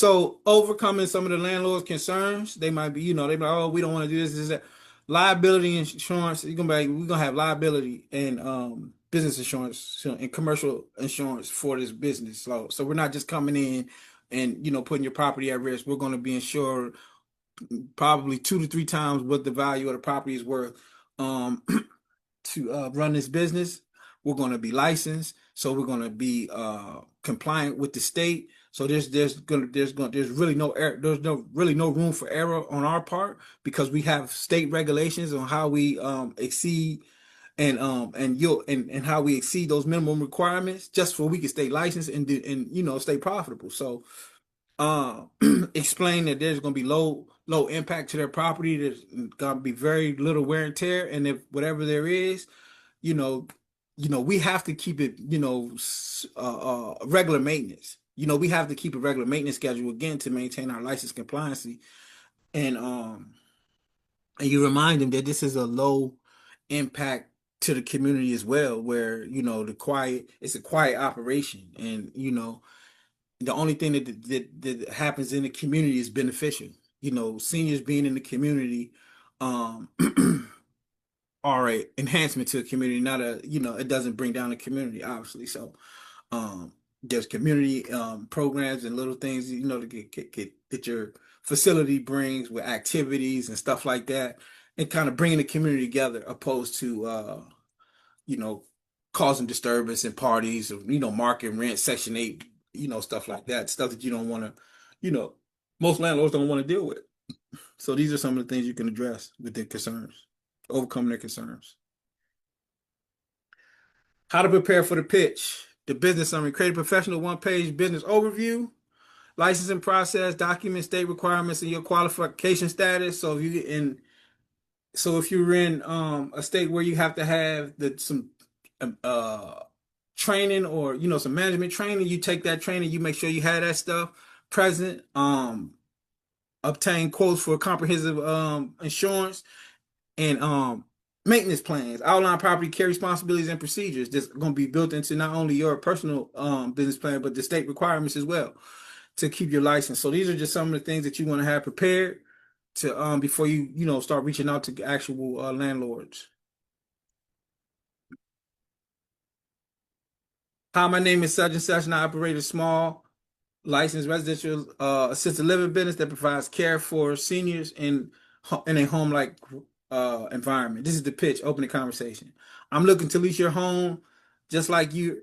So overcoming some of the landlord's concerns, they might be, they be like, oh, we don't want to do this, that. Liability insurance, you're gonna be like, we're gonna have liability and business insurance and commercial insurance for this business. So we're not just coming in and putting your property at risk. We're gonna be insured probably 2 to 3 times what the value of the property is worth. Um, to run this business. We're going to be licensed, so we're going to be compliant with the state. So there's really no really no room for error on our part because we have state regulations on how we exceed and how we exceed those minimum requirements just so we can stay licensed and stay profitable. So explain that there's going to be low impact to their property. There's going to be very little wear and tear, and if whatever there is, you know, we have to keep it, regular maintenance. We have to keep a regular maintenance schedule again to maintain our license compliancy, and you remind them that this is a low impact to the community as well, where it's a quiet operation, and the only thing that happens in the community is beneficial. Seniors being in the community um are a enhancement to the community, not it doesn't bring down the community, obviously. So there's community programs and little things, to get that your facility brings with activities and stuff like that, and kind of bringing the community together opposed to you know, causing disturbance and parties of, market rent, Section 8, stuff like that, stuff that you don't want to, you know, most landlords don't want to deal with. So these are some of the things you can address with their concerns, overcome their concerns. How to prepare for the pitch. The business summary, create a professional one-page business overview, licensing process, document state requirements and your qualification status. So if you're in a state where you have to have some training or some management training, you take that training, you make sure you have that stuff present. Obtain quotes for comprehensive insurance and maintenance plans, outline property care responsibilities and procedures that's going to be built into not only your personal business plan but the state requirements as well to keep your license. So these are just some of the things that you want to have prepared to before you start reaching out to actual landlords. Hi, my name is such and such, and I operate a small licensed residential assisted living business that provides care for seniors in a home-like environment. This is the pitch, open the conversation. I'm looking to lease your home just like you